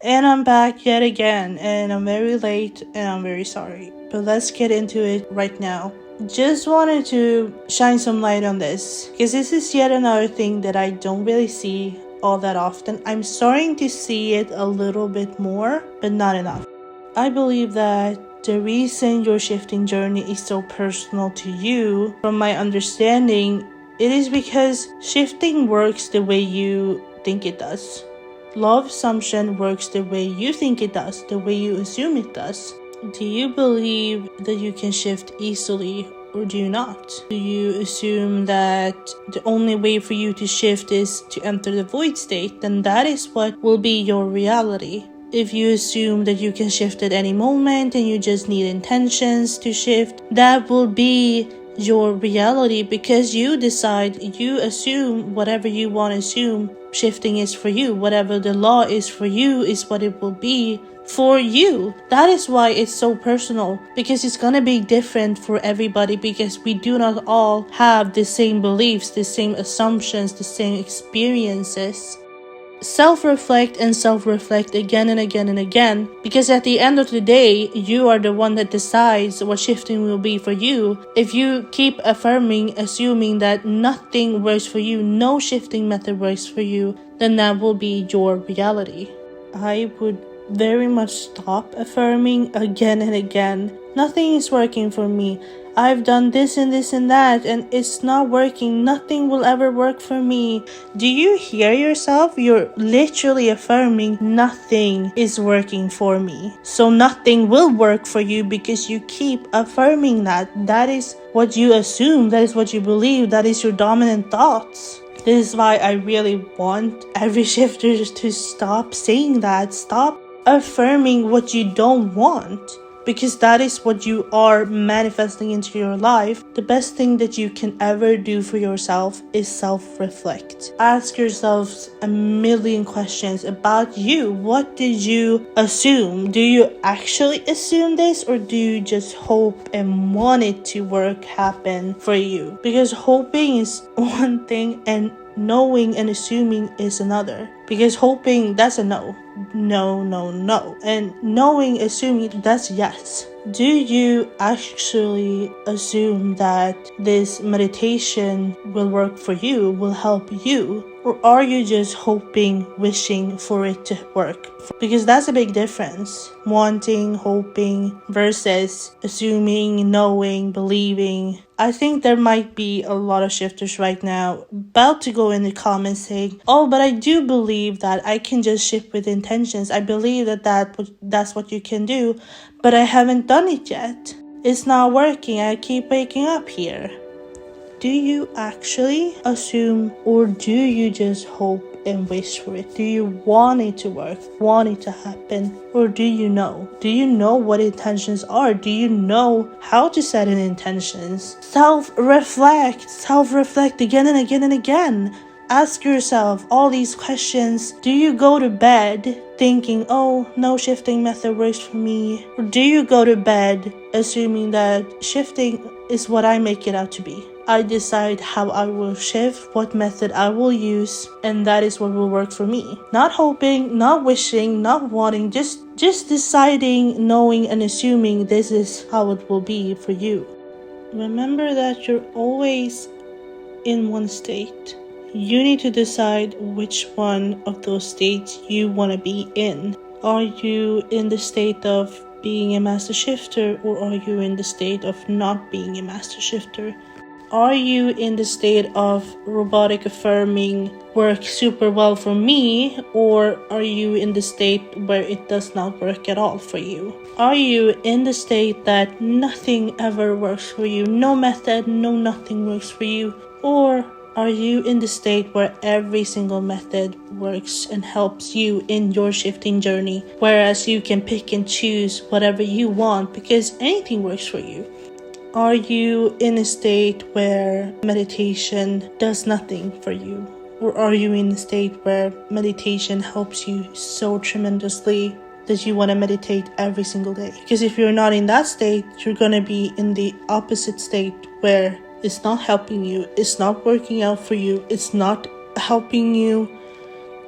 And I'm back yet again, and I'm very late, and I'm very sorry. But let's get into it right now. Just wanted to shine some light on this, because this is yet another thing that I don't really see all that often. I'm starting to see it a little bit more, but not enough. I believe that the reason your shifting journey is so personal to you, from my understanding, it is because shifting works the way you think it does. Law of assumption works the way you think it does, the way you assume it does. Do you believe that you can shift easily, or do you not? Do you assume that the only way for you to shift is to enter the void state? Then that is what will be your reality. If you assume that you can shift at any moment and you just need intentions to shift, that will be your reality, because you assume whatever you want to assume shifting is for you. Whatever the law is for you is what it will be for you. That is why it's so personal, because it's gonna be different for everybody, because we do not all have the same beliefs, the same assumptions, the same experiences. Self-reflect and self-reflect again and again and again, because at the end of the day, you are the one that decides what shifting will be for you. If you keep assuming that nothing works for you, no shifting method works for you, then that will be your reality. I would very much stop affirming again and again. Nothing is working for me. I've done this and this and that, and it's not working. Nothing will ever work for me. Do you hear yourself? You're literally affirming nothing is working for me. So nothing will work for you because you keep affirming that. That is what you assume. That is what you believe. That is your dominant thoughts. This is why I really want every shifter to stop saying that. Stop affirming what you don't want, because that is what you are manifesting into your life. The best thing that you can ever do for yourself is self-reflect. Ask yourselves a million questions about you. What did you assume? Do you actually assume this, or do you just hope and want it to happen for you? Because hoping is one thing and knowing and assuming is another. Because hoping, that's a no. No. And knowing, assuming, that's yes. Do you actually assume that this meditation will work for you, will help you? Or are you just hoping, wishing for it to work? Because that's a big difference. Wanting, hoping versus assuming, knowing, believing. I think there might be a lot of shifters right now about to go in the comments saying, oh, but I do believe that I can just shift with intentions. I believe that's what you can do, but I haven't done it yet. It's not working. I keep waking up here. Do you actually assume, or do you just hope and wish for it? Do you want it to work, want it to happen, or do you know? Do you know what intentions are? Do you know how to set in intentions? Self-reflect again and again and again. Ask yourself all these questions. Do you go to bed thinking, oh, no shifting method works for me? Or do you go to bed assuming that shifting is what I make it out to be? I decide how I will shift, what method I will use, and that is what will work for me. Not hoping, not wishing, not wanting, just deciding, knowing, and assuming this is how it will be for you. Remember that you're always in one state. You need to decide which one of those states you want to be in. Are you in the state of being a master shifter, or are you in the state of not being a master shifter? Are you in the state of robotic affirming work super well for me, or are you in the state where it does not work at all for you? Are you in the state that nothing ever works for you, no method, no nothing works for you? Or are you in the state where every single method works and helps you in your shifting journey, whereas you can pick and choose whatever you want because anything works for you? Are you in a state where meditation does nothing for you? Or are you in a state where meditation helps you so tremendously that you want to meditate every single day? Because if you're not in that state, you're going to be in the opposite state where it's not helping you, it's not working out for you, it's not helping you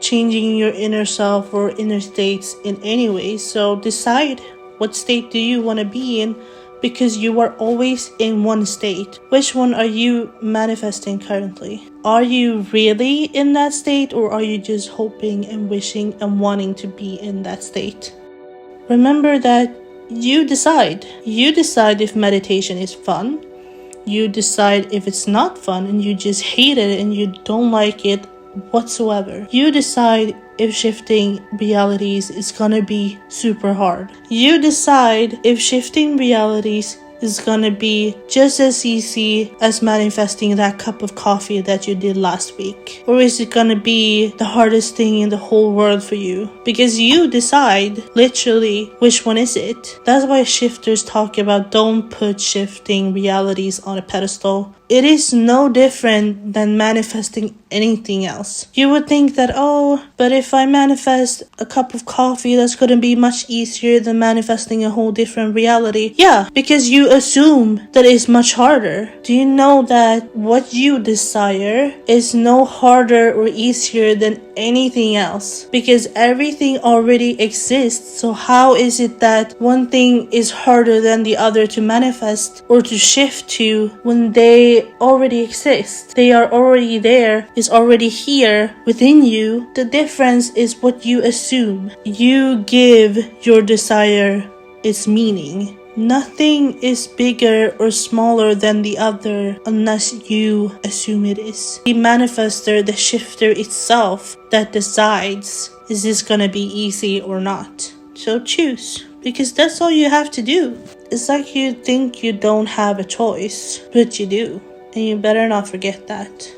changing your inner self or inner states in any way. So decide, what state do you want to be in? Because you are always in one state. Which one are you manifesting currently? Are you really in that state, or are you just hoping and wishing and wanting to be in that state? Remember that you decide. You decide if meditation is fun. You decide if it's not fun and you just hate it and you don't like it whatsoever. You decide if shifting realities is gonna be super hard. You decide if shifting realities is gonna be just as easy as manifesting that cup of coffee that you did last week. Or is it gonna be the hardest thing in the whole world for you? Because you decide, literally, which one is it. That's why shifters talk about don't put shifting realities on a pedestal. It is no different than manifesting anything else. You would think that, oh, but if I manifest a cup of coffee, that's going to be much easier than manifesting a whole different reality. Yeah, because you assume that it's much harder. Do you know that what you desire is no harder or easier than anything else? Because everything already exists. So how is it that one thing is harder than the other to manifest or to shift to when they already exist? They are already there, is already here within you. The difference is what you assume. You give your desire its meaning. Nothing is bigger or smaller than the other unless you assume it is. The manifester, the shifter itself, that decides, is this gonna be easy or not? So choose, because that's all you have to do. It's like you think you don't have a choice, but you do. And you better not forget that.